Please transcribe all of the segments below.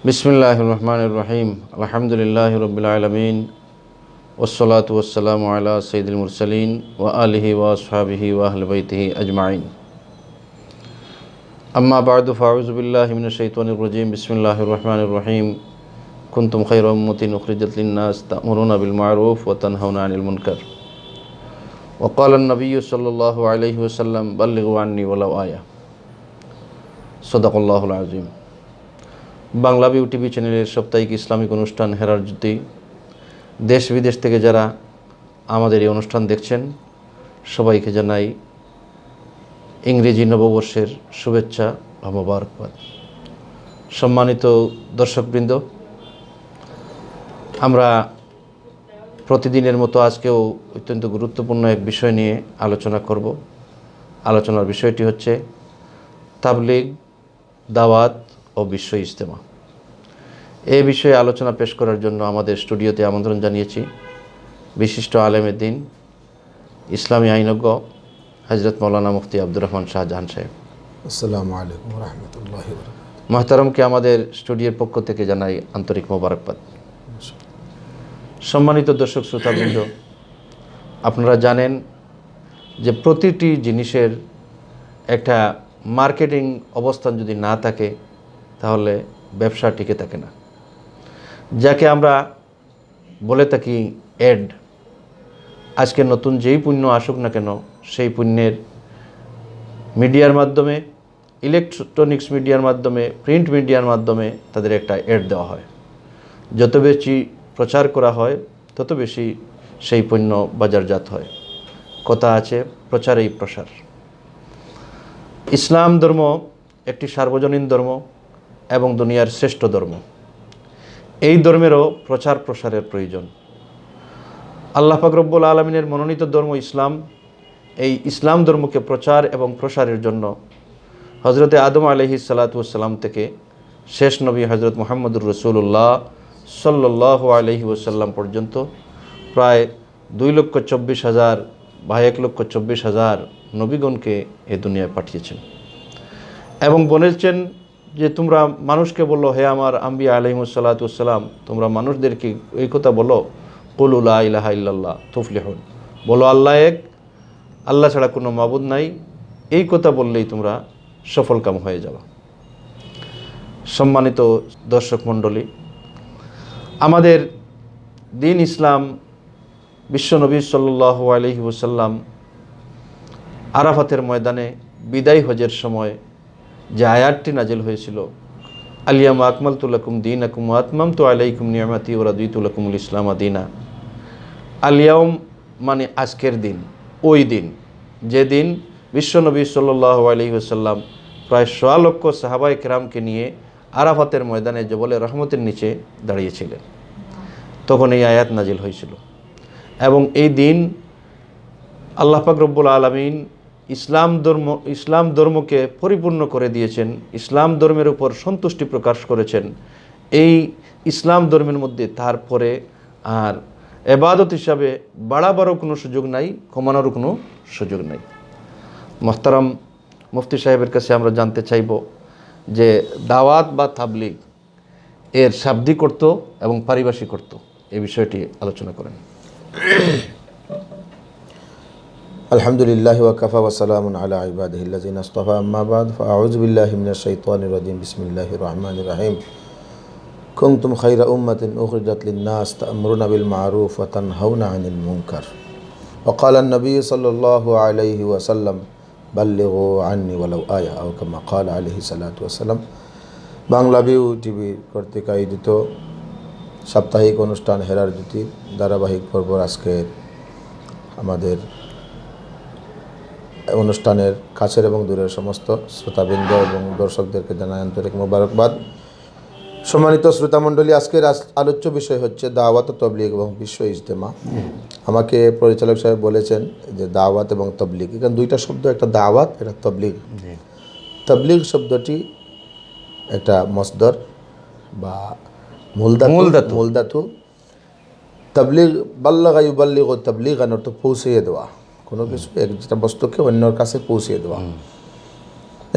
বিসমিল্লাহির রহমানির রহিম। আলহামদুলিল্লাহি রাব্বিল আলামিন ওয়াসসালাতু ওয়াসসালামু আলা সাইয়্যিদিল মুরসালিন ওয়া আলিহি ওয়া আসহাবিহি ওয়া আহলি বাইতিহি আজমাইন। আম্মা বা'দু ফাআউযু বিল্লাহি মিনাশ শাইতানির রাজীম। বিসমিল্লাহির রহমানির রহিম। কুনতুম খায়রা উম্মাতিন উখরিজাত লিন-নাস তা'মুরুনা বিল মা'রুফ ওয়া তানহাউনা আনিল মুনকার। ওয়া ক্বালা আন-নাবিয়্যু সাল্লাল্লাহু আলাইহি ওয়াসাল্লাম বাল্লিগু আন্নী ওয়ালাউ আয়া। সাদাকাল্লাহুল আযীম। বাংলাভিউ টিভি চ্যানেলের সাপ্তাহিক ইসলামিক অনুষ্ঠান হেরার জ্যোতি, দেশ বিদেশ থেকে যারা আমাদের এই অনুষ্ঠান দেখছেন সবাইকে জানাই ইংরেজি নববর্ষের শুভেচ্ছা ও মোবারকবাদ। সম্মানিত দর্শকবৃন্দ, আমরা প্রতিদিনের মতো আজকেও অত্যন্ত গুরুত্বপূর্ণ এক বিষয় নিয়ে আলোচনা করব। আলোচনার বিষয়টি হচ্ছে তাবলিগ, দাওয়াত ও বিশ্ব ইজতেমা। এই বিষয়ে আলোচনা পেশ করার জন্য আমাদের স্টুডিওতে আমন্ত্রণ জানিয়েছি বিশিষ্ট আলেমে দ্বীন, ইসলামী আইনজ্ঞ হযরত মাওলানা মুফতি আব্দুর রহমান শাহজাহান সাহেব। আসসালামু আলাইকুম ওয়া রাহমাতুল্লাহি ওয়া বারাকাতুহু। মুহতারামকে আমাদের স্টুডিওর পক্ষ থেকে জানাই আন্তরিক মোবারকবাদ। সম্মানিত দর্শক শ্রোতাবৃন্দ, আপনারা জানেন যে প্রতিটি জিনিসের একটা মার্কেটিং অবস্থান যদি না থাকে তাহলে ব্যবসা টিকে থাকে না। যাকে আমরা বলে থাকি অ্যাড। আজকে নতুন যেই পণ্য আসুক না কেন সেই পণ্যের মিডিয়ার মাধ্যমে, ইলেকট্রনিক্স মিডিয়ার মাধ্যমে, প্রিন্ট মিডিয়ার মাধ্যমে তাদের একটা অ্যাড দেওয়া হয়। যত বেশি প্রচার করা হয় তত বেশি সেই পণ্য বাজারজাত হয়। কথা আছে, প্রচারেই প্রসার। ইসলাম ধর্ম একটি সার্বজনীন ধর্ম এবং দুনিয়ার শ্রেষ্ঠ ধর্ম। এই ধর্মেরও প্রচার প্রসারের প্রয়োজন। আল্লাহ পাক রব্বুল আলামিনের মনোনীত ধর্ম ইসলাম। এই ইসলাম ধর্মকে প্রচার এবং প্রসারের জন্য হজরতে আদম আলাইহিস সালাতু ওয়াস সালাম থেকে শেষ নবী হজরত মুহাম্মদুর রাসূলুল্লাহ সাল্লাল্লাহু আলাইহি ওয়াসাল্লাম পর্যন্ত প্রায় 2,24,000 বা 1,24,000 নবীগণকে এ দুনিয়ায় পাঠিয়েছেন এবং বলেছেন যে তোমরা মানুষকে বলো, হে আমার আম্বিয়া আলাইহিমুস সালাতু ওয়াস সালাম, তোমরা মানুষদেরকে এই কথা বলো, কুলু লা ইলাহা ইল্লাল্লাহ তুফলিহুন, বলো আল্লাহ এক, আল্লাহ ছাড়া কোনো মাবুদ নাই। এই কথা বললেই তোমরা সফলকাম হয়ে যাবে। সম্মানিত দর্শক মণ্ডলী, আমাদের দ্বীন ইসলাম, বিশ্বনবী সাল্লাল্লাহু আলাইহি ওয়াসাল্লাম আরাফাতের ময়দানে বিদায় হজের সময় যে আয়াতটি নাজিল হয়েছিল, আলিয়ামা আকমালতু লাকুম দীনাকুম ওয়া আতমামতু আলাইকুম নি'মাতি ওয়া রাদিতু লাকুমুল ইসলাম দীনা। আলিয়াম মানে আজকের দিন, ওই দিন যেদিন বিশ্বনবী সাল্লাল্লাহু আলাইহি ওয়াসাল্লাম প্রায় 1.25 লক্ষ সাহাবায়ে কেরামকে নিয়ে আরাফাতের ময়দানে জবলে রহমতের নিচে দাঁড়িয়েছিলেন, তখন এই আয়াত নাজিল হয়েছিল। এবং এই দিন আল্লাহ পাক রব্বুল আলামিন ইসলাম ধর্মকে পরিপূর্ণ করে দিয়েছেন, ইসলাম ধর্মের উপর সন্তুষ্টি প্রকাশ করেছেন। এই ইসলাম ধর্মের মধ্যে তারপরে আর ইবাদত হিসাবে বাড়াবারও কোনো সুযোগ নাই, কমানোরও কোনো সুযোগ নাই। মুহতারাম মুফতি সাহেবের কাছে আমরা জানতে চাইব যে দাওয়াত বা তাবলিগ এর শাব্দিক অর্থ এবং পারিভাষিক অর্থ, এই বিষয়টি আলোচনা করেন। আলহামদুলিল্লাহি ওয়া কাফা ওয়া সালামুন আলা ইবাদিহিল্লাযিনা ইসতাফা, আম্মা বা'দ, ফাআউযু বিল্লাহি মিনাশ শাইতানির রাজীম। বিসমিল্লাহির রহমানির রহিম। কুনতুম খায়রা উম্মাতিন উখরিজাত লিন-নাস তা'মুরুনা বিল মা'রুফ ওয়া তানহাউনা আনিল মুনকার। ওয়া ক্বালা আন-নাবিয়্যু সাল্লাল্লাহু আলাইহি ওয়াসাল্লাম বাল্লিগু আন্নী ওয়ালাউ আয়া, আও কামা ক্বালা আলাইহিস সালাতু ওয়াস সালাম। বাংলাভিউ টিভি কর্তৃক আয়োজিত সাপ্তাহিক অনুষ্ঠান হেরার জ্যোতি ধারাবাহিক পর্ব আজকের আমাদের অনুষ্ঠানের কাছের এবং দূরের সমস্ত শ্রোতাবৃন্দ এবং দর্শকদেরকে জানাই আন্তরিক মোবারকবাদ। সম্মানিত শ্রোতামণ্ডলী, আজকের আলোচ্য বিষয় হচ্ছে দাওয়াত ও তবলিগ এবং বিশ্ব ইজতেমা। আমাকে পরিচালক সাহেব বলেছেন যে দাওয়াত এবং তবলিগ, এখানে দুইটা শব্দ, একটা দাওয়াত, একটা তবলিগ। তবলিগ শব্দটি একটা মসদর বা মূলধাতু। তবলিগ বাল্লাগা ইউবাল্লিগু তাবলিগান, অর্থ পৌঁছিয়ে দেওয়া, কোনো কিছু একটা বস্তুকে অন্যের কাছে পৌঁছিয়ে দেওয়া।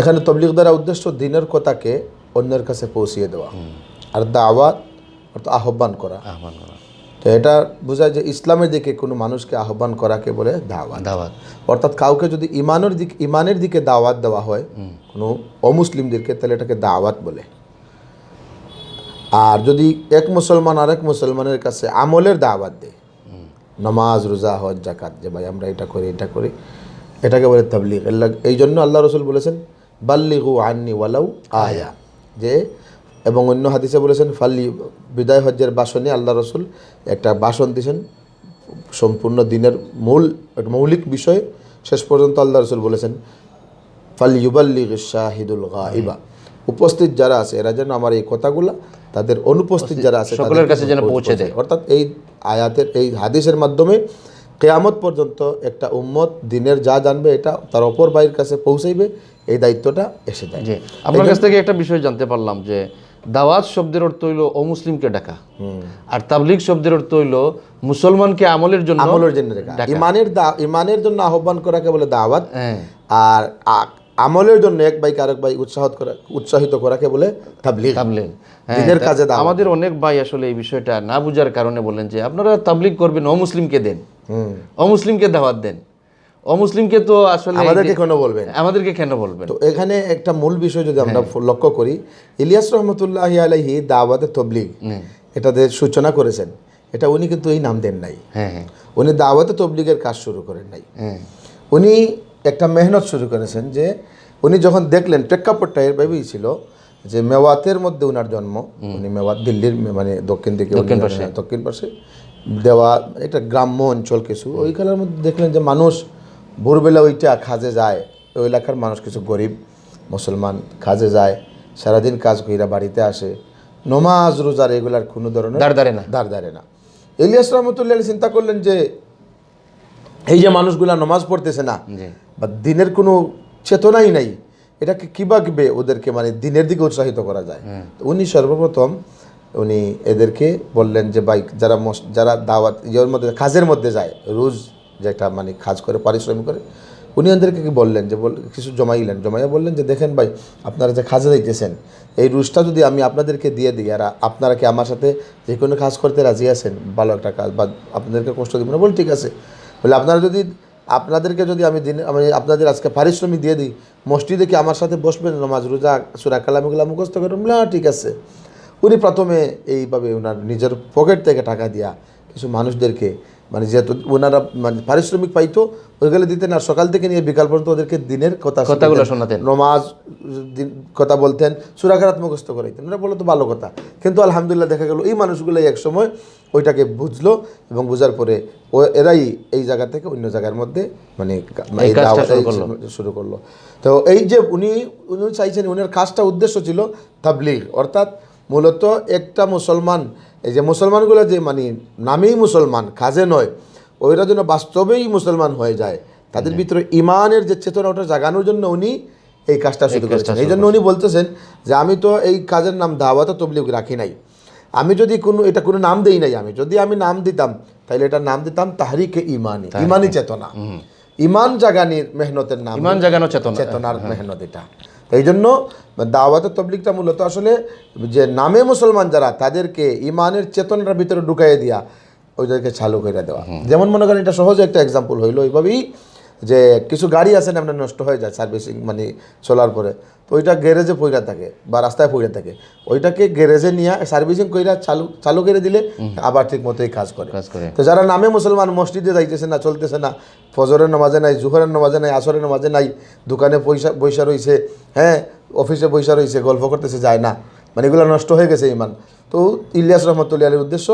এখানে তবলিগ দ্বারা উদ্দেশ্য দিনের কথাকে অন্যের কাছে পৌঁছিয়ে দেওয়া। আর দাওয়াত অর্থাৎ আহ্বান করা। তো এটা বোঝায় যে ইসলামের দিকে কোনো মানুষকে আহ্বান করাকে বলে দাওয়াত। অর্থাৎ কাউকে যদি ইমানের দিকে দাওয়াত দেওয়া হয় কোনো অমুসলিমদেরকে, তাহলে এটাকে দাওয়াত বলে। আর যদি এক মুসলমান আরেক মুসলমানের কাছে আমলের দাওয়াত দেয়, নামাজ রোজা হজ জাকাত, যে ভাই আমরা এটা করি, এটাকে বলে তাবলীগ। এই জন্য আল্লাহ রসুল বলেছেন বাল্লিগু আন্নি ওয়ালাউ আয়া, যে এবং অন্য হাদিসে বলেছেন বিদায় হজ্জের ভাষণে আল্লাহ রসুল একটা ভাষণ দিয়েছেন সম্পূর্ণ দিনের মৌলিক বিষয় শেষ পর্যন্ত আল্লাহ রসুল বলেছেন ফালিয়ুবাল্লিগ শাহিদুল গায়বা, উপস্থিত যারা আছে এরা যেন আমার এই কথাগুলা তাদের অনুপস্থিত যারা আছে সকলের কাছে যেন পৌঁছে দেয়। অর্থাৎ এই আয়াতের এই হাদিসের মাধ্যমে কিয়ামত পর্যন্ত একটা উম্মত দিনের যা জানবে এটা তার অপর ভাইয়ের কাছে পৌঁছাইবে, এই দায়িত্বটা এসে যায়। আপনার কাছ থেকে একটা বিষয় জানতে পারলাম যে দাওয়াত শব্দের অর্থ হইল অমুসলিমকে ডাকা, আর তাবলীগ শব্দের অর্থ হইল মুসলমানকে আমলের জন্য ডাকা। ইমানের জন্য আহ্বান করাকে বলে দাওয়াত, আর আমলের জন্য এক ভাইকে আরেক ভাই উৎসাহিত করাকে বলে তাবলীগ। দিনের কাজে দাওয়াত। আমাদের অনেক ভাই আসলে এই বিষয়টা না বুঝার কারণে বলেন যে আপনারা তাবলীগ করবেন, অমুসলিমকে দেন, অমুসলিমকে দাওয়াত দেন, অমুসলিমকে তো আসলে আমাদেরকে কেন বলবেন? তো এখানে একটা মূল বিষয় যদি আমরা লক্ষ্য করি, ইলিয়াস রহমতুল্লাহি আলাইহি দাওয়াতে তাবলীগ এটাতে সূচনা করেছেন, এটা উনি কিন্তু এই নাম দেন নাই। উনি দাওয়াতে তাবলীগের কাজ শুরু করেন নাই। উনি একটা মেহনত শুরু করেছেন, যে উনি যখন দেখলেন প্রেক্ষাপটটা এরভাবেই ছিল যে মেওয়াতের মধ্যে উনার জন্ম, উনি মেওয়াত দিল্লির মানে দক্ষিণ পাশে দেওয়া একটা গ্রাম্য অঞ্চল কিছু, ওইখানের মধ্যে দেখলেন যে মানুষ ভোরবেলা ওইটা কাজে যায়, ওই এলাকার মানুষ কিছু গরিব মুসলমান কাজে যায়, সারাদিন কাজ কইরা বাড়িতে আসে, নমাজ রোজার এগুলার কোনো ধরনের দাঁড় ধারে না। ইলিয়াস রহমতুল্লাহ চিন্তা করলেন যে এই যে মানুষগুলা নমাজ পড়তেছে না বা দিনের কোনো চেতনাই নাই, এটাকে কীভাবে ওদেরকে মানে দিনের দিকে উৎসাহিত করা যায়। তো উনি সর্বপ্রথম উনি এদেরকে বললেন যে ভাই যারা দাওয়াত ইয়ের মধ্যে কাজের মধ্যে যায়, রোজ যে একটা মানে কাজ করে পারিশ্রমিক করে, উনি ওদেরকে কি বললেন যে কিছু জমাইয়া বললেন যে দেখেন ভাই আপনারা যে কাজে দিতেছেন এই রোজটা যদি আমি আপনাদেরকে দিয়ে দিই, আর আপনারা কি আমার সাথে যে কোনো কাজ করতে রাজি আছেন, ভালো একটা কাজ বা আপনাদেরকে কষ্ট দিব না? বল ঠিক আছে। বলে আপনাদেরকে যদি আমি আপনাদের আজকে পারিশ্রমিক দিয়ে দিই, মসজিদে কি আমার সাথে বসবেন, নামাজ রোজা সূরা কালাম এগুলো মুখস্থ করবেন? না, ঠিক আছে। উনি প্রথমে এইভাবে ওনার নিজের পকেট থেকে টাকা দিয়া কিছু মানুষদেরকে যেহেতু ওনারা পারিশ্রমিক পাইতো ওইগুলো দিতেন, আর সকাল থেকে নিয়ে বিকাল পর্যন্ত ওদেরকে দিনের কথাগুলো শোনাতেন, নমাজ কথা বলতেন, সূরা কালাম মুখস্থ করাইতেন। ওরা বলতো ভালো কথা, কিন্তু আলহামদুলিল্লাহ দেখা গেল এই মানুষগুলোই একসময় ওইটাকে বুঝলো এবং বোঝার পরে এরাই এই জায়গা থেকে অন্য জায়গার মধ্যে শুরু করলো। তো এই যে উনি চাইছেন, উনার কাজটা উদ্দেশ্য ছিল তাবলীগ, অর্থাৎ মূলত একটা মুসলমান, এই যে মুসলমানগুলো যে নামেই মুসলমান কাজে নয়, ওইরা যেন বাস্তবেই মুসলমান হয়ে যায়, তাদের ভিতরে ইমানের যে চেতনা ওটা জাগানোর জন্য উনি এই কাজটা শুরু করেছেন। এই জন্য উনি বলতেছেন যে আমি তো এই কাজের নাম দাওয়াত তাবলীগ রাখি নাই, আমি যদি এটা কোনো নাম দেই নাই, যদি আমি নাম দিতাম তাহলে এটার নাম দিতাম তাহরিকে ইমানি চেতনা, ইমান জাগানির মেহনতের নাম, ইমান জাগানো চেতনার মেহনত এটা। এই জন্য দাওয়াতে তাবলীগটা মূলত আসলে যে নামে মুসলমান যারা তাদেরকে ইমানের চেতনার ভিতরে ঢুকাইয়ে দিয়া ওইদেরকে চালু করে দেওয়া। যেমন মনে করেন এটা সহজ একটা এক্সাম্পল হইলো এইভাবেই যে কিছু গাড়ি আছে না, আপনার নষ্ট হয়ে যায় সার্ভিসিং চলার পরে, তো ওইটা গ্যারেজে পড়ে থাকে বা রাস্তায় পড়ে থাকে, ওইটাকে গ্যারেজে নিয়ে সার্ভিসিং কইরা চালু করে দিলে আবার ঠিক মতোই কাজ করে। তো যারা নামে মুসলমান মসজিদে যাইতেছে না, চলতেছে না, ফজরের নামাজে নাই, জোহরের নামাজে নাই, আসরের নামাজে নাই, দোকানে বৈশা রয়েছে, অফিসে বৈশা রয়েছে, গল্প করতেছে, যায় না, এগুলো নষ্ট হয়ে গেছে ইমান। তো ইলিয়াস রহমতুল্লাহ আলীর উদ্দেশ্য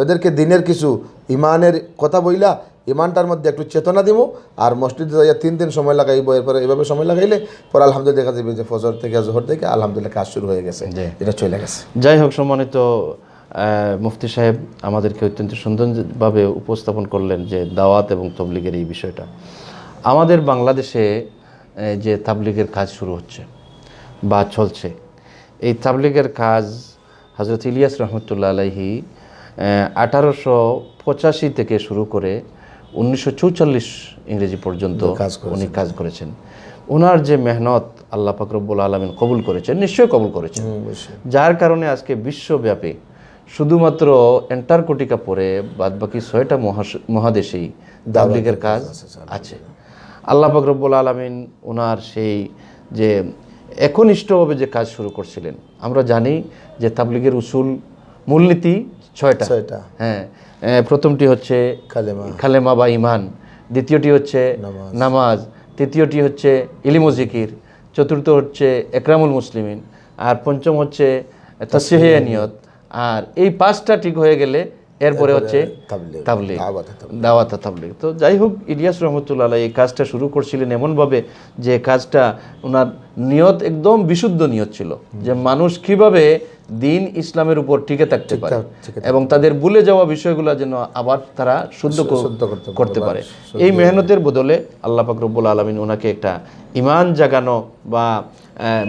ওদেরকে দিনের কিছু ইমানের কথা বইলা ইমানটার মধ্যে একটু চেতনা দিব, আর মসজিদে যাইয়া 3 দিন সময় লাগাইব, এরপরে এইভাবে সময় লাগাইলে পরে আলহামদুলিল্লাহ দেখা যাবে যে ফজর থেকে জোহর থেকে আলহামদুলিল্লাহ কাজ শুরু হয়ে গেছে, এটা চলে গেছে। যাই হোক, সম্মানিত মুফতি সাহেব আমাদেরকে অত্যন্ত সুন্দরভাবে উপস্থাপন করলেন যে দাওয়াত এবং তাবলীগের এই বিষয়টা। আমাদের বাংলাদেশে যে তাবলীগের কাজ শুরু হচ্ছে বা চলছে, এই তাবলীগের কাজ হযরত ইলিয়াস রহমতুল্লাহ আলাইহি 1885 থেকে শুরু করে 1944 ইংরেজি পর্যন্ত উনি কাজ করেছেন। ওনার যে মেহনত আল্লাহ পাক রব্বুল আলামিন কবুল করেছেন, নিশ্চয়ই কবুল করেছেন, যার কারণে আজকে বিশ্বব্যাপী শুধুমাত্র অ্যান্টার্কটিকা পরে বাদবাকি 6টা মহাদেশেই তাবলীগের কাজ আছে। আল্লাহ পাক রব্বুল আলামিন ওনার সেই যে একনিষ্ঠভাবে যে কাজ শুরু করছিলেন, আমরা জানি যে তাবলীগের উসুল মূলনীতি 6টা। হ্যাঁ, প্রথমটি হচ্ছে কালেমা বা ঈমান, দ্বিতীয়টি হচ্ছে নামাজ, তৃতীয়টি হচ্ছে ইলম ও জিকির, চতুর্থ হচ্ছে একরামুল মুসলিমিন, আর পঞ্চম হচ্ছে তাসহিহ নিয়ত। আর এই 5টা ঠিক হয়ে গেলে এরপরে হচ্ছে তাবলীগ, দাওয়াত তাবলীগ। তো যাই হোক, ইলিয়াস রহমতুল্লাহ আলাইহি এই কাজটা শুরু করছিলেন এমনভাবে যে কাজটা ওনার নিয়ত একদম বিশুদ্ধ নিয়ত ছিল, যে মানুষ কিভাবে দিন ইসলামের উপর টিকে থাকতে পারে এবং তাদের ভুলে যাওয়া বিষয়গুলো যেন আবার তারা শুদ্ধ করতে পারে। এই মেহনতের বদলে আল্লাহ পাক রব্বুল আলামিন ওনাকে একটা ঈমান জাগানো বা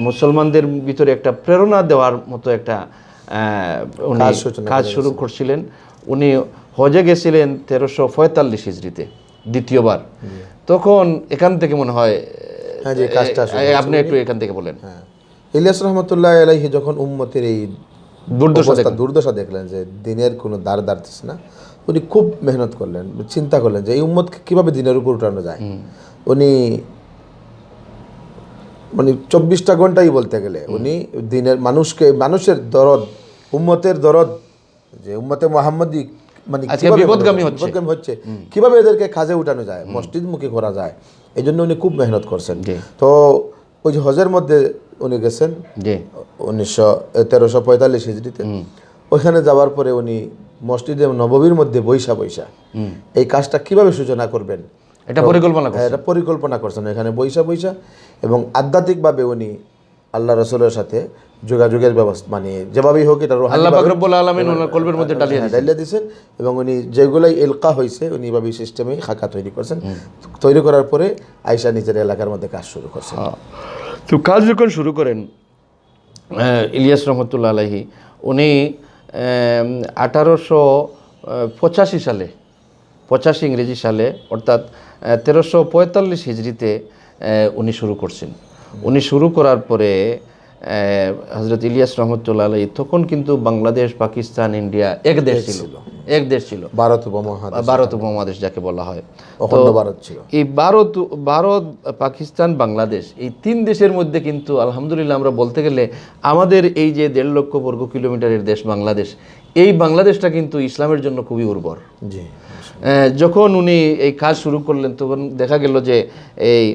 মুসলমানদের ভিতরে একটা প্রেরণা দেওয়ার মতো একটা কাজ শুরু করছিলেন। উনি হজে গেছিলেন 1345 হিজরিতে দ্বিতীয়বার। তখন এখান থেকে মনে হয় আপনি একটু এখান থেকে বলেন। ইলিয়াস রহমতুল্লাহ আলাইহি যখন উম্মতের এই দুর্দশা দেখলেন যে দিনের কোনো দ্বার দাঁড়তেছে না, উনি খুব মেহনত করলেন, চিন্তা করলেন যে এই উম্মতকে কীভাবে দিনের উপর উঠানো যায়। উনি মানে 24টা ঘন্টাই বলতে গেলে উনি দিনের মানুষের দরদ, উম্মতের দরদ, যে উম্মতে মুহাম্মদী মানে বিপদগামী হচ্ছে, কিভাবে এদেরকে কাজে উঠানো যায়, মসজিদমুখী করা যায়, এই জন্য উনি খুব মেহনত করছেন। তো ওই যে হজের মধ্যে উনি গেছেন 1345 হিজরিতে। ওইখানে যাওয়ার পরে উনি মসজিদে নববীর মধ্যে বৈশা এই কাজটা কিভাবে সূচনা করবেন এটা পরিকল্পনা করছেন। এখানে বৈশা এবং আধ্যাত্মিকভাবে উনি আল্লাহ রাসূলের সাথে যোগাযোগের ব্যবস্থা, মানে যেভাবেই হোক এটা আল্লাহ পাক রব্বুল আলামিন ওনার কলবের মধ্যে ডালিয়ে দিয়েছেন এবং উনি যেগুলাই এলকা হয়েছে উনি এভাবে সিস্টেমে খাকা তৈরি করছেন। তৈরি করার পরে আয়েশা নিজের এলাকার মধ্যে কাজ শুরু করছেন। তো কাজ যখন শুরু করেন ইলিয়াস রহমতুল্লাহ আলাইহি, উনি 1885 সালে, 85 ইংরেজি সালে, অর্থাৎ 1345 হিজরিতে উনি শুরু করছেন। উনি শুরু করার পরে হযরত ইলিয়াস রহমতুল্লাহ আলাইহি তখন কিন্তু বাংলাদেশ, পাকিস্তান, ইন্ডিয়া এক দেশ ছিল, ভারত উপমহাদেশ যাকে বলা হয়। ভারত ছিল। এই ভারত, পাকিস্তান, বাংলাদেশ, এই 3 দেশের মধ্যে কিন্তু আলহামদুলিল্লাহ আমরা বলতে গেলে আমাদের এই যে 1.5 লক্ষ বর্গ কিলোমিটারের দেশ বাংলাদেশ, এই বাংলাদেশটা কিন্তু ইসলামের জন্য খুবই উর্বর। যখন উনি এই কাজ শুরু করলেন তখন দেখা গেল যে এই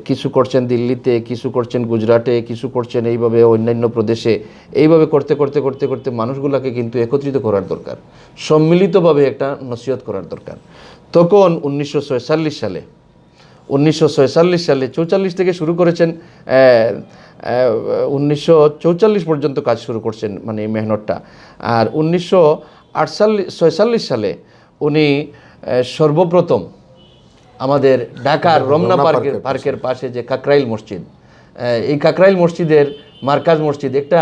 কিছু করছেন দিল্লিতে, কিছু করছেন গুজরাটে, কিছু করছেন এইভাবে অন্যান্য প্রদেশে। এইভাবে করতে করতে করতে করতে মানুষগুলোকে কিন্তু একত্রিত করার দরকার, সম্মিলিতভাবে একটা নসিহত করার দরকার। তখন 1946 সালে 44 থেকে শুরু করেছেন, 1944 পর্যন্ত কাজ শুরু করছেন, মানে এই মেহনতটা। আর 1946 সালে উনি সর্বপ্রথম আমাদের ঢাকার রমনা পার্কের পাশে যে কাকরাইল মসজিদ, এই কাকরাইল মসজিদের মার্কাজ মসজিদ, একটা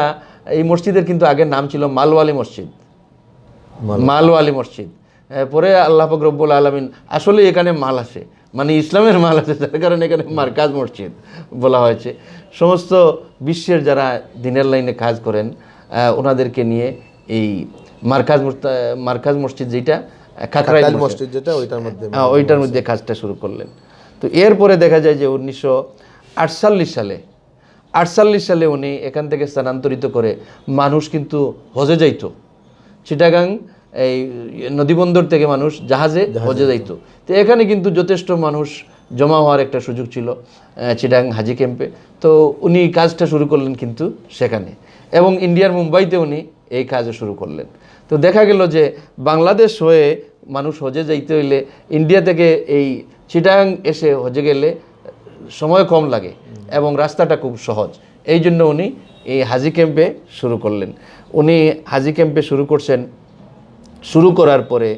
এই মসজিদের কিন্তু আগের নাম ছিল মালওয়ালি মসজিদ। পরে আল্লাহ পাক রব্বুল আলামিন আসলে এখানে মাল আসে, মানে ইসলামের মাল আছে, যার কারণে এখানে মার্কাজ মসজিদ বলা হয়েছে। সমস্ত বিশ্বের যারা দিনের লাইনে কাজ করেন ওনাদেরকে নিয়ে এই মার্কাজ মসজিদ, যেটা কাকরাইল মসজিদ, যেটা ওইটার মধ্যে কাজটা শুরু করলেন। তো এরপরে দেখা যায় যে 1948 সালে উনি এখান থেকে স্থানান্তরিত করে মানুষ কিন্তু হজে যাইতো। চিটাগাং এই নদীবন্দর থেকে মানুষ জাহাজে হজে যাইতো। তো এখানে কিন্তু যথেষ্ট মানুষ জমা হওয়ার একটা সুযোগ ছিল চিটাগাং হাজি ক্যাম্পে। তো উনি কাজটা শুরু করলেন কিন্তু সেখানে, এবং ইন্ডিয়ার মুম্বাইতে উনি এই কাজও শুরু করলেন। তো দেখা গেল যে বাংলাদেশ হয়ে মানুষ হজে যাইতে হইলে ইন্ডিয়া থেকে এই চিটাগাং এসে হজে গেলে সময় কম লাগে এবং রাস্তাটা খুব সহজ। এই জন্য উনি এই হাজি ক্যাম্পে শুরু করলেন। উনি হাজি ক্যাম্পে শুরু করছেন। শুরু করার পরে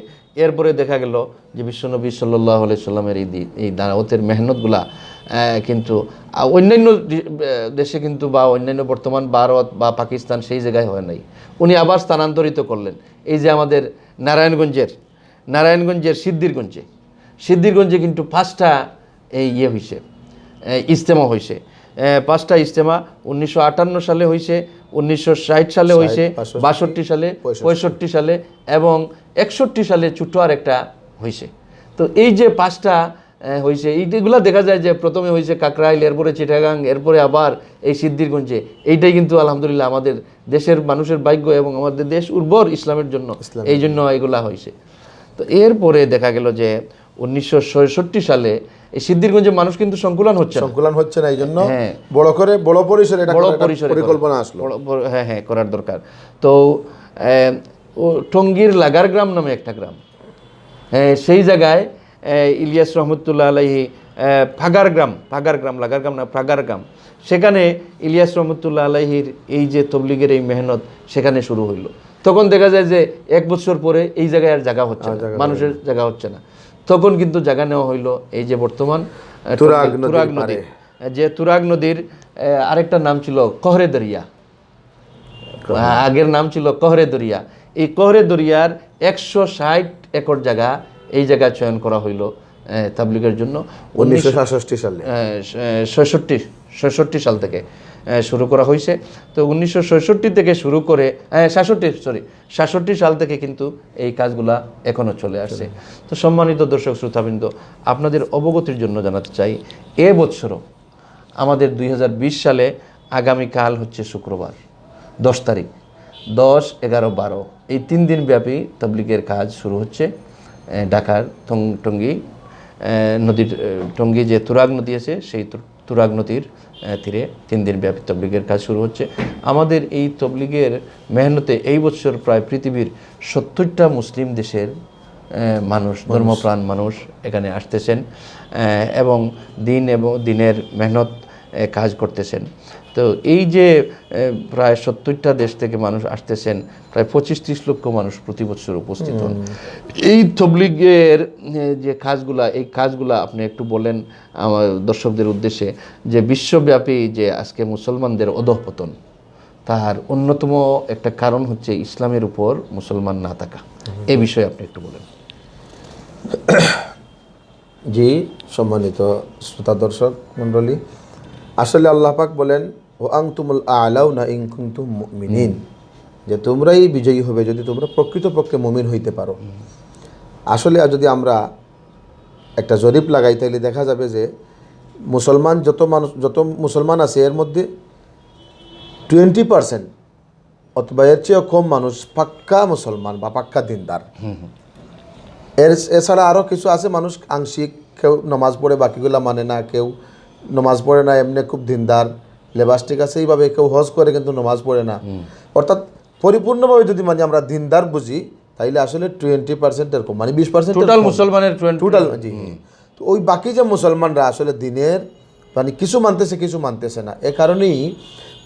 এরপরে দেখা গেল যে বিশ্বনবী সাল্লাল্লাহু আলাইহি সাল্লামের এই দাওয়াতের মেহনতগুলা কিন্তু অন্যান্য দেশে কিন্তু বা অন্যান্য বর্তমান ভারত বা পাকিস্তান সেই জায়গায় হয় নাই। উনি আবার স্থানান্তরিত করলেন এই যে আমাদের নারায়ণগঞ্জের সিদ্ধিরগঞ্জে কিন্তু 5টা এই হয়েছে ইজতেমা হয়েছে। 5টা ইজতেমা 1958 সালে হয়েছে, 1960 সালে হয়েছে, 62 সালে, 65 সালে এবং 61 সালে ছোট্ট আর একটা হয়েছে। তো এই যে 5টা হয়েছে, এইগুলো দেখা যায় যে প্রথমে হয়েছে কাকরাইল, এরপরে চিটাগাং, এরপরে আবার এই সিদ্দিরগঞ্জে। এইটাই কিন্তু আলহামদুলিল্লাহ আমাদের দেশের মানুষের ভাগ্য এবং আমাদের দেশ উর্বর ইসলামের জন্য, এই জন্য এগুলা হয়েছে। তো এরপরে দেখা গেল যে 1966 সালে এই সিদ্দিরগঞ্জে মানুষ কিন্তু সংকুলন হচ্ছে না, এই জন্য বড় পরিসরে পরিকল্পনা আসলো, হ্যাঁ করার দরকার। তো টঙ্গীর লাগার গ্রাম নামে একটা গ্রাম, সেই জায়গায় ইলিয়াস রহমতুল্লাহ আলাইহি ফাগার গ্রাম, লাগার গ্রাম না, ফাগার গ্রাম, সেখানে ইলিয়াস রহমতুল্লাহ আলাইহির এই যে তবলিগের এই মেহনত সেখানে শুরু হইল। তখন দেখা যায় যে 1 বছর পরে এই জায়গায় আর জায়গা হচ্ছে না, মানুষের জায়গা হচ্ছে না। তখন কিন্তু জায়গা নেওয়া হইলো এই যে বর্তমান তুরাগ নদী, যে তুরাগ নদীর আরেকটা নাম ছিল কহরে দরিয়া, আগের নাম ছিল কহরে দরিয়া। এই কহরে দরিয়ার 160 একর জায়গা, এই জায়গা চয়ন করা হইল তাবলিগের জন্য 1966 সালে, 66 সাল থেকে শুরু করা হয়েছে। তো 1966 থেকে শুরু করে 66 সাল থেকে কিন্তু এই কাজগুলা এখনো চলে আসছে। তো সম্মানিত দর্শক শ্রোতাবৃন্দ, আপনাদের অবগতির জন্য জানাতে চাই, এবছরও আমাদের 2020 সালে আগামীকাল হচ্ছে শুক্রবার 10 তারিখ, 10, 11, 12 এই 3 দিন ব্যাপী তাবলিগের কাজ শুরু হচ্ছে ঢাকার টঙ্গী নদীর, টঙ্গী যে তুরাগ নদী আছে সেই তুরাগ নদীর তীরে 3 দিন ব্যাপী তবলিগের কাজ শুরু হচ্ছে। আমাদের এই তবলিগের মেহনতে এই বছর প্রায় পৃথিবীর 70টা মুসলিম দেশের মানুষ, ধর্মপ্রাণ মানুষ এখানে আসতেছেন এবং দিনের মেহনত কাজ করতেছেন। তো এই যে প্রায় 70টা দেশ থেকে মানুষ আসতেছেন, প্রায় 25-30 লক্ষ মানুষ প্রতি বছর উপস্থিত হন। এই তবলিগের যে কাজগুলা, এই কাজগুলা আপনি একটু বলেন আমার দর্শকদের উদ্দেশ্যে, যে বিশ্বব্যাপী যে আজকে মুসলমানদের অধঃপতন, তার অন্যতম একটা কারণ হচ্ছে ইসলামের উপর মুসলমান না থাকা। এই বিষয়ে আপনি একটু বলেন। জি, সম্মানিত শ্রোতা দর্শক মণ্ডলী, আসলে আল্লাহ পাক বলেন ওয়া আনতুমুল আ'লাউনা ইন কুনতুম মুমিনিন, যে তোমরাই বিজয়ী হবে যদি তোমরা প্রকৃতপক্ষে মুমিন হইতে পারো। আসলে যদি আমরা একটা জরিপ লাগাই তাহলে দেখা যাবে যে যত মুসলমান আছে এর মধ্যে 20% অথবা এর চেয়েও কম মানুষ পাক্কা মুসলমান বা পাক্কা দিনদার। এছাড়া আরও কিছু আছে মানুষ আংশিক, কেউ নামাজ পড়ে বাকিগুলা মানে না, কেউ নামাজ পড়ে না এমনি খুব দিনদার, লেবাস ঠিক আছে এইভাবে, কেউ হজ করে কিন্তু নামাজ পড়ে না। অর্থাৎ পরিপূর্ণভাবে যদি মানে আমরা দিনদার বুঝি তাইলে আসলে 20% এরকম, মানে 20% টোটাল মুসলমানের টোটাল। জি, তো ওই বাকি যে মুসলমানরা আসলে দিনের মানে কিছু মানতেছে না। এ কারণেই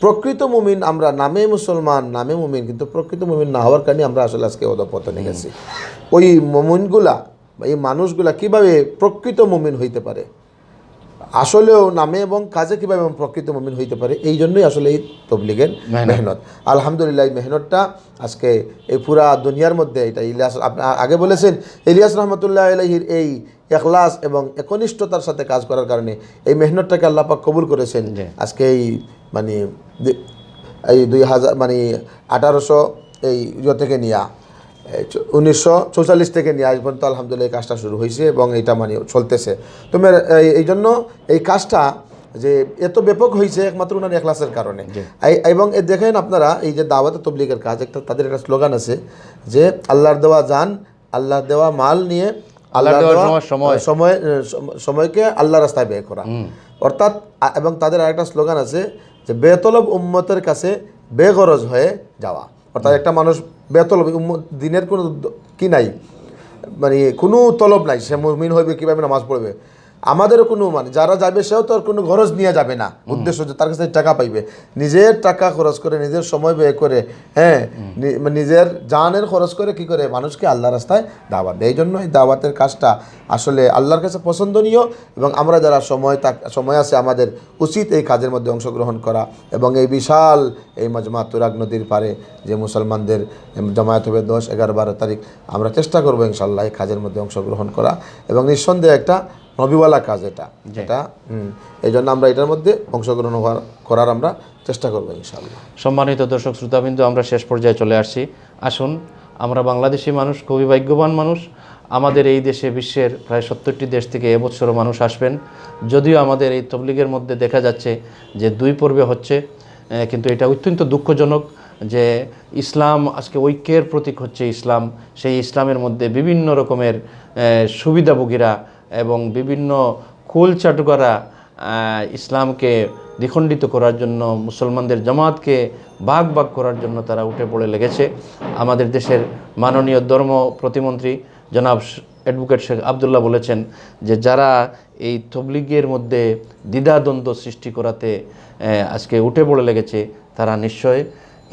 প্রকৃত মুমিন আমরা, নামে মুসলমান নামে মুমিন, কিন্তু প্রকৃত মুমিন না হওয়ার কারণে আমরা আসলে আজকে অধঃপতনে গেছি। ওই মুমিনগুলা বা এই মানুষগুলা কিভাবে প্রকৃত মুমিন হইতে পারে, আসলেও নামে এবং কাজে কীভাবে প্রকৃত মুমিন হইতে পারে, এই জন্যই আসলে এই তবলিগের মেহনত। আলহামদুলিল্লাহ এই মেহনতটা আজকে এই পুরা দুনিয়ার মধ্যে, এটা ইলিয়াস আপনি আগে বলেছেন, ইলিয়াস রহমতুল্লাহ আলাইহির এই ইখলাস এবং একনিষ্ঠতার সাথে কাজ করার কারণে এই মেহনতটাকে আল্লাহ পাক কবুল করেছেন। আজকে এই মানে এই 2000 মানে 1800 এই থেকে নিয়ে 1944 থেকে নিয়ে আজ পর্যন্ত আলহামদুলিল্লাহ এই কাজটা শুরু হয়েছে এবং এটা মানে চলতেছে। তো এই জন্য এই কাজটা যে এত ব্যাপক হয়েছে একমাত্র ওনার ইখলাসের কারণে। এবং দেখেন আপনারা এই যে দাওয়াত তবলিগের কাজ, তাদের একটা স্লোগান আছে যে আল্লাহর দেওয়া জান, আল্লাহর দেওয়া মাল নিয়ে সময়কে আল্লাহ রাস্তায় ব্যয় করা, অর্থাৎ। এবং তাদের আরেকটা স্লোগান আছে যে বেতলব উম্মতের কাছে বেগরজ হয়ে যাওয়া, অর্থাৎ একটা মানুষ বেতলব, দিনের কোনো কি নাই, মানে কোনো তলব নাই, সে মুমিন হইবে কীভাবে নামাজ পড়বে, আমাদেরও কোনো মানে যারা যাবে সেও তো আর কোনো খরচ নিয়ে যাবে না, উদ্দেশ্য যে তার কাছে টাকা পাইবে, নিজের টাকা খরচ করে, নিজের সময় ব্যয় করে, হ্যাঁ নিজের জানের খরচ করে কি করে মানুষকে আল্লাহ রাস্তায় দাওয়াত দেয়। এই জন্য এই দাওয়াতের কাজটা আসলে আল্লাহর কাছে পছন্দনীয় এবং আমরা যারা সময় আছে আমাদের উচিত এই কাজের মধ্যে অংশগ্রহণ করা। এবং এই বিশাল এই মাজমা তুরাগ নদীর পারে যে মুসলমানদের জামায়াত হবে 10, 11, 12 তারিখ, আমরা চেষ্টা করবো ইনশাআল্লাহ এই কাজের মধ্যে অংশগ্রহণ করা এবং নিঃসন্দেহে একটা নবীওয়ালা কাজ এটা এটা এই জন্য আমরা এটার মধ্যে অংশগ্রহণ করার আমরা চেষ্টা করবো ইনশাআল্লাহ। সম্মানিত দর্শক শ্রোতাবিন্দু, আমরা শেষ পর্যায়ে চলে আসছি। আসুন, আমরা বাংলাদেশি মানুষ, খুবই ভাগ্যবান মানুষ। আমাদের এই দেশে বিশ্বের প্রায় 70টি দেশ থেকে এবছরও মানুষ আসবেন। যদিও আমাদের এই তবলিগের মধ্যে দেখা যাচ্ছে যে 2 পর্বে হচ্ছে, কিন্তু এটা অত্যন্ত দুঃখজনক যে ইসলাম আজকে ঐক্যের প্রতীক হচ্ছে ইসলাম। সেই ইসলামের মধ্যে বিভিন্ন রকমের সুবিধাভোগীরা এবং বিভিন্ন কুল চাটুকারা ইসলামকে দ্বিখণ্ডিত করার জন্য, মুসলমানদের জামাতকে ভাগ ভাগ করার জন্য তারা উঠে পড়ে লেগেছে। আমাদের দেশের মাননীয় ধর্ম প্রতিমন্ত্রী জনাব অ্যাডভোকেট শেখ আবদুল্লাহ বলেছেন যে যারা এই তবলিগের মধ্যে দ্বিধাদ্বন্দ্ব সৃষ্টি করাতে আজকে উঠে পড়ে লেগেছে, তারা নিশ্চয়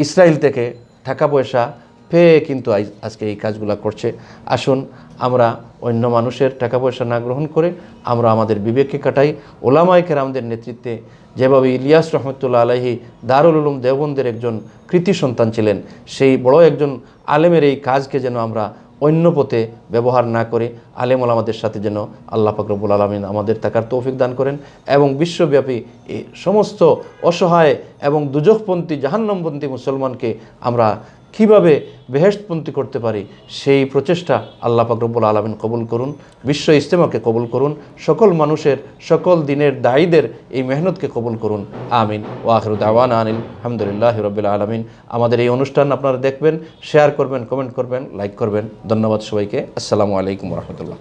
ইসরায়েল থেকে টাকা পয়সা পেয়ে কিন্তু আজকে এই কাজগুলো করছে। আসুন, আমরা অন্য মানুষের টাকা পয়সা না গ্রহণ করে আমরা আমাদের বিবেককে কাটাই। ওলামায়ে কেরামদের নেতৃত্বে যেভাবে ইলিয়াস রহমতুল্লাহ আলাইহি দারুল উলুম দেওবন্দের একজন কৃতি সন্তান ছিলেন, সেই বড় একজন আলেমের এই কাজকে যেন আমরা অন্য পথে ব্যবহার না করে আলেম ওলামাদের সাথে যেন আল্লাহ পাক রব্বুল আলামিন আমাদের থাকার তৌফিক দান করেন এবং বিশ্বব্যাপী এই সমস্ত অসহায় এবং দুজখপন্থী জাহান্নামপন্থী মুসলমানকে আমরা কীভাবে বেহেশতপন্থী করতে পারি সেই প্রচেষ্টা আল্লাহ পাক রব্বুল আলামিন কবুল করুন, বিশ্ব ইজতেমাকে কবুল করুন, সকল মানুষের সকল দিনের দায়ীদের এই মেহনতকে কবুল করুন। আমিন। ওয়া আখিরু দাওয়ানা আনিল হামদুলিল্লাহি রাব্বিল আলামিন। আমাদের এই অনুষ্ঠান আপনারা দেখবেন, শেয়ার করবেন, কমেন্ট করবেন, লাইক করবেন। ধন্যবাদ সবাইকে। আসসালামু আলাইকুম ওয়া রাহমাতুল্লাহ।